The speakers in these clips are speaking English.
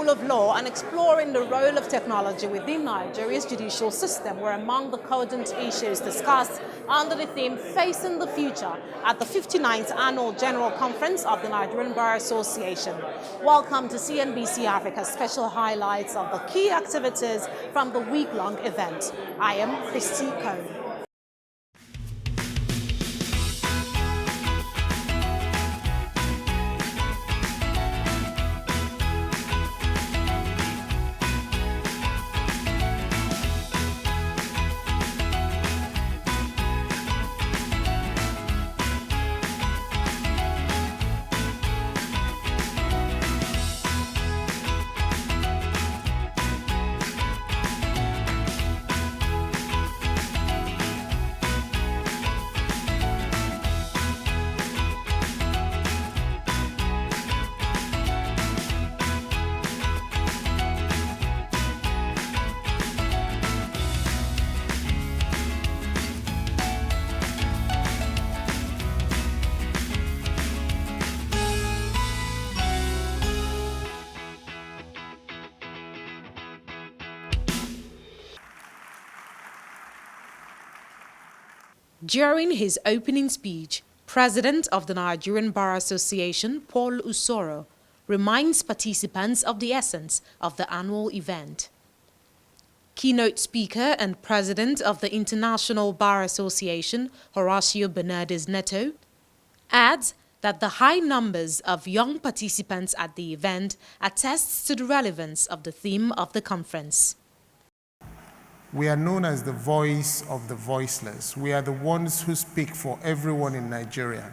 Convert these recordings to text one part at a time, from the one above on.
rule of law and exploring the role of technology within Nigeria's judicial system were among the cogent issues discussed under the theme Facing the Future at the 59th Annual General Conference of the Nigerian Bar Association. Welcome to CNBC Africa's special highlights of the key activities from the week-long event. I am Christy Cohn. During his opening speech, President of the Nigerian Bar Association, Paul Usoro, reminds participants of the essence of the annual event. Keynote speaker and President of the International Bar Association, Horacio Bernardes Neto, adds that the high numbers of young participants at the event attests to the relevance of the theme of the conference. We are known as the voice of the voiceless. We are the ones who speak for everyone in Nigeria.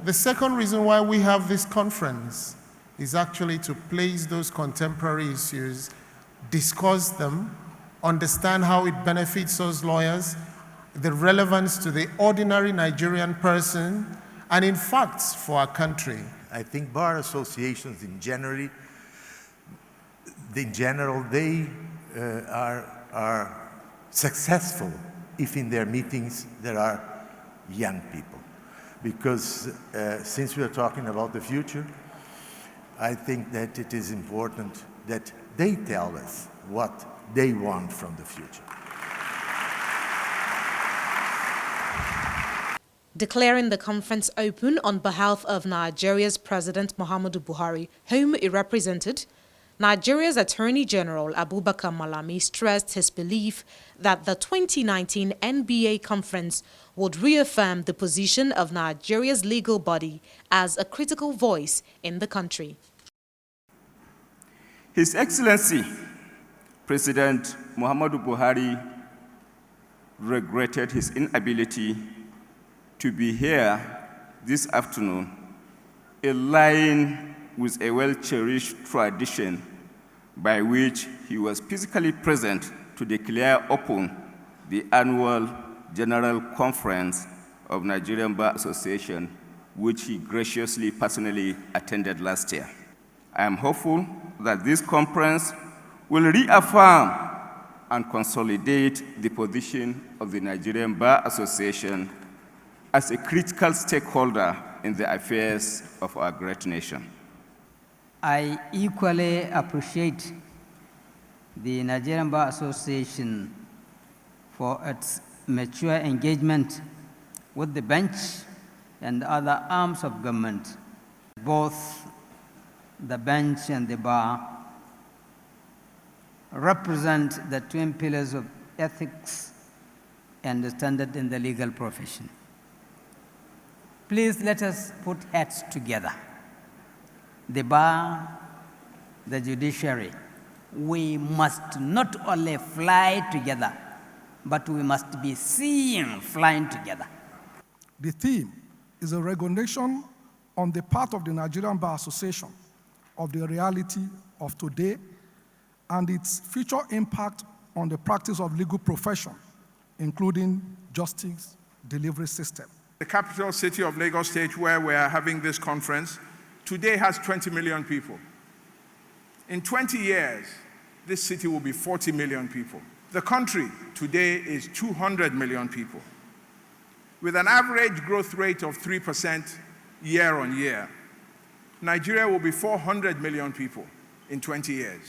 The second reason why we have this conference is actually to place those contemporary issues, discuss them, understand how it benefits us lawyers, the relevance to the ordinary Nigerian person, and in fact, for our country. I think bar associations in general, they are successful if in their meetings there are young people. Because since we are talking about the future, I think that it is important that they tell us what they want from the future. Declaring the conference open on behalf of Nigeria's President Muhammadu Buhari, whom he represented, Nigeria's Attorney General Abubakar Malami stressed his belief that the 2019 NBA conference would reaffirm the position of Nigeria's legal body as a critical voice in the country. His Excellency, President Muhammadu Buhari, regretted his inability to be here this afternoon, in line with a well-cherished tradition by which he was physically present to declare open the annual General Conference of Nigerian Bar Association, which he graciously personally attended last year. I am hopeful that this conference will reaffirm and consolidate the position of the Nigerian Bar Association as a critical stakeholder in the affairs of our great nation. I equally appreciate the Nigerian Bar Association for its mature engagement with the bench and other arms of government. Both the bench and the bar represent the twin pillars of ethics and the standard in the legal profession. Please let us put heads together. The bar, the judiciary, we must not only fly together, but we must be seen flying together. The theme is a recognition on the part of the Nigerian Bar Association of the reality of today and its future impact on the practice of legal profession, including justice delivery system. The capital city of Lagos State, where we are having this conference, today has 20 million people. In 20 years, this city will be 40 million people. The country today is 200 million people, with an average growth rate of 3% year on year. Nigeria will be 400 million people in 20 years.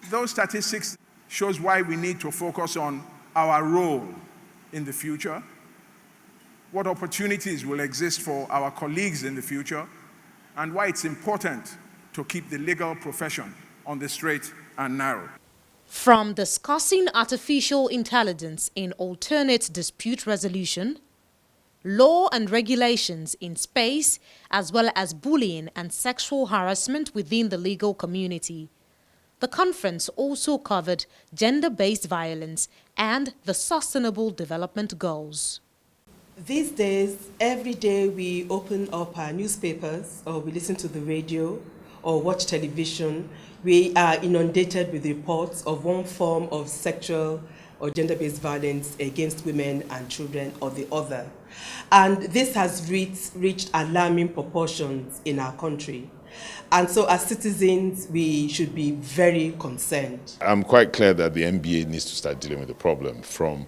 Those statistics shows why we need to focus on our role in the future, what opportunities will exist for our colleagues in the future, and why it's important to keep the legal profession on the straight and narrow. From discussing artificial intelligence in alternate dispute resolution, law and regulations in space, as well as bullying and sexual harassment within the legal community. The conference also covered gender-based violence and the Sustainable Development Goals. These days, every day we open up our newspapers or we listen to the radio or watch television, we are inundated with reports of one form of sexual or gender-based violence against women and children or the other. And this has reached alarming proportions in our country. And so as citizens, we should be very concerned. I'm quite clear that the NBA needs to start dealing with the problem, from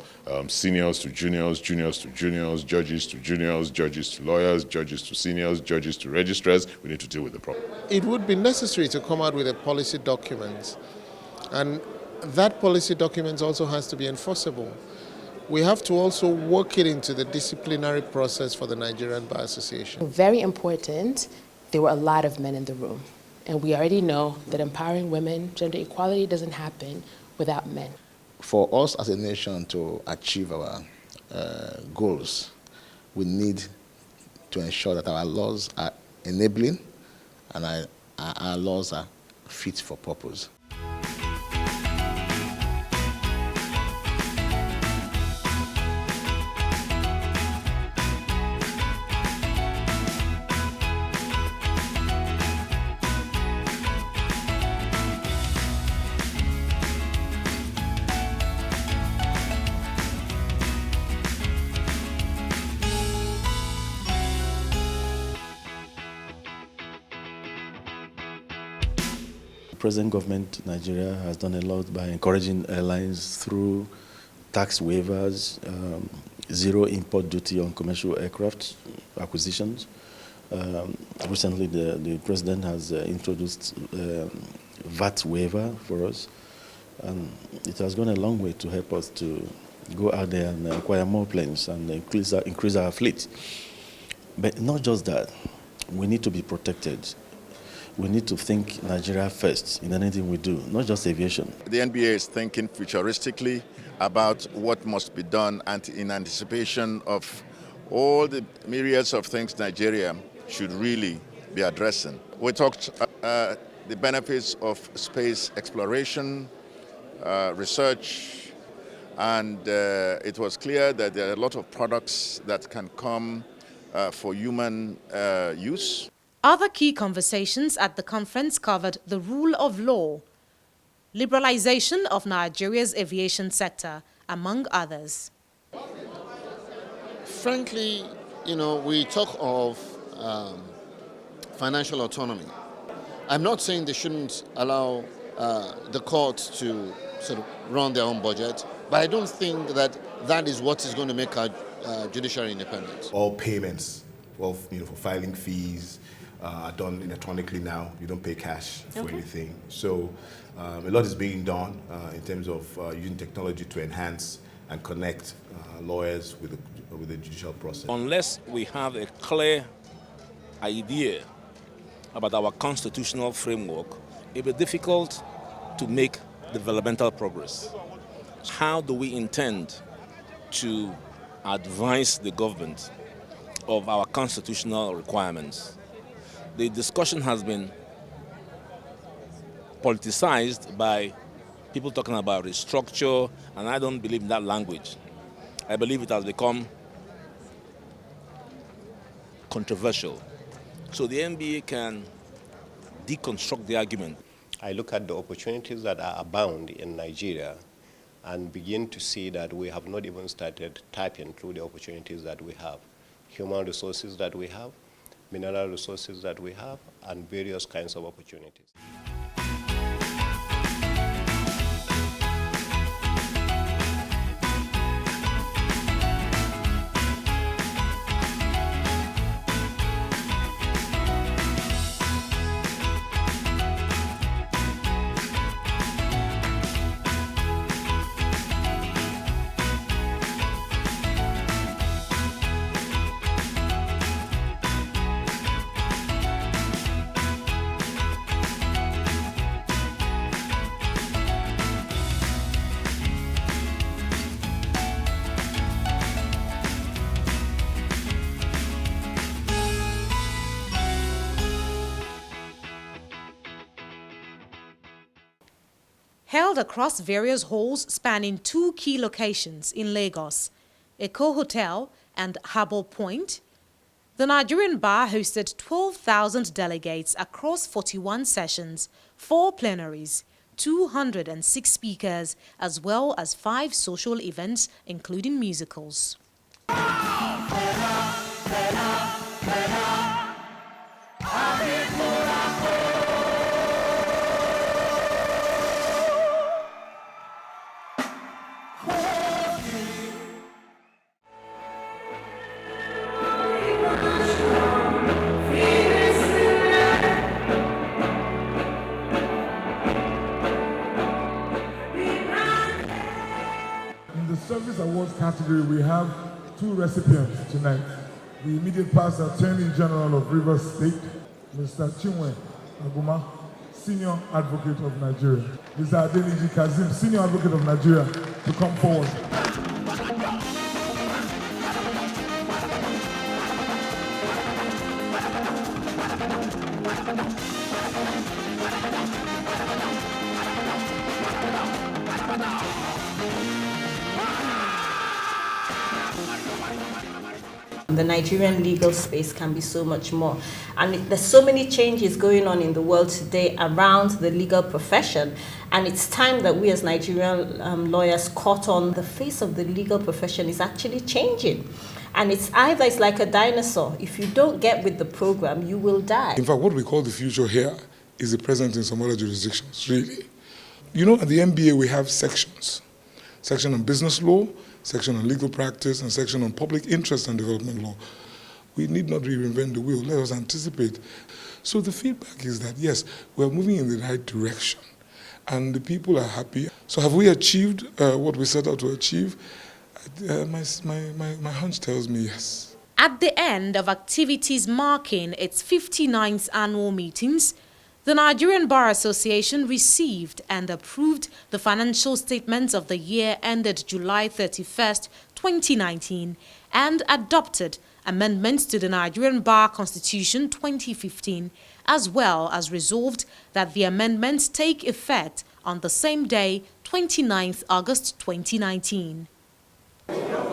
seniors to juniors, juniors to juniors, judges to juniors, judges to lawyers, judges to seniors, judges to registrars. We need to deal with the problem. It would be necessary to come out with a policy document, and that policy document also has to be enforceable. We have to also work it into the disciplinary process for the Nigerian Bar Association. Very important. There were a lot of men in the room. And we already know that empowering women, gender equality doesn't happen without men. For us as a nation to achieve our goals, we need to ensure that our laws are enabling and our laws are fit for purpose. The present government in Nigeria has done a lot by encouraging airlines through tax waivers, zero import duty on commercial aircraft acquisitions. Recently, the president has introduced VAT waiver for us, and it has gone a long way to help us to go out there and acquire more planes and increase our fleet. But not just that, we need to be protected. We need to think Nigeria first in anything we do, not just aviation. The NBA is thinking futuristically about what must be done and in anticipation of all the myriads of things Nigeria should really be addressing. We talked the benefits of space exploration, research, and it was clear that there are a lot of products that can come for human use. Other key conversations at the conference covered the rule of law, liberalization of Nigeria's aviation sector, among others. Frankly, we talk of financial autonomy. I'm not saying they shouldn't allow the courts to sort of run their own budget, but I don't think that is what is going to make our judiciary independent. All payments, for filing fees, are done electronically now. You don't pay cash for anything. So a lot is being done in terms of using technology to enhance and connect lawyers with the judicial process. Unless we have a clear idea about our constitutional framework, it will be difficult to make developmental progress. How do we intend to advise the government of our constitutional requirements? The discussion has been politicized by people talking about restructure, and I don't believe in that language. I believe it has become controversial. So the NBA can deconstruct the argument. I look at the opportunities that are abound in Nigeria and begin to see that we have not even started tapping through the opportunities that we have, human resources that we have, mineral resources that we have, and various kinds of opportunities. held across various halls spanning 2 key locations in Lagos, Eco Hotel and Harbour Point. The Nigerian Bar hosted 12,000 delegates across 41 sessions, 4 plenaries, 206 speakers, as well as 5 social events, including musicals. In the Service Awards category, we have 2 recipients tonight. The immediate past Attorney General of Rivers State, Mr. Chinwe Aguma, Senior Advocate of Nigeria. Mr. Adeniji Kazim, Senior Advocate of Nigeria, to come forward. The Nigerian legal space can be so much more. And there's so many changes going on in the world today around the legal profession. And it's time that we as Nigerian lawyers caught on the face of the legal profession is actually changing. And it's like a dinosaur. If you don't get with the program, you will die. In fact, what we call the future here is the present in some other jurisdictions, really. You know, at the MBA, we have sections. Section on business law, section on legal practice, and section on public interest and development law. We need not reinvent the wheel. Let us anticipate. So the feedback is that, yes, we're moving in the right direction, and the people are happy. So have we achieved what we set out to achieve? My hunch tells me yes. At the end of activities marking its 59th annual meetings, the Nigerian Bar Association received and approved the financial statements of the year ended July 31st, 2019, and adopted amendments to the Nigerian Bar Constitution 2015, as well as resolved that the amendments take effect on the same day, 29th August 2019.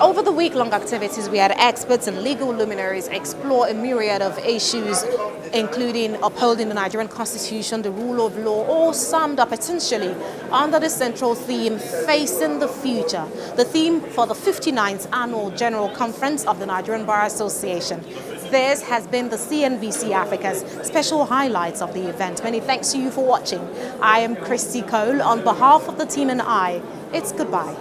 Over the week-long activities, we had experts and legal luminaries explore a myriad of issues, including upholding the Nigerian Constitution, the rule of law, all summed up essentially under the central theme, Facing the Future, the theme for the 59th Annual General Conference of the Nigerian Bar Association. This has been the CNBC Africa's special highlights of the event. Many thanks to you for watching. I am Christy Cole. On behalf of the team and I, it's goodbye.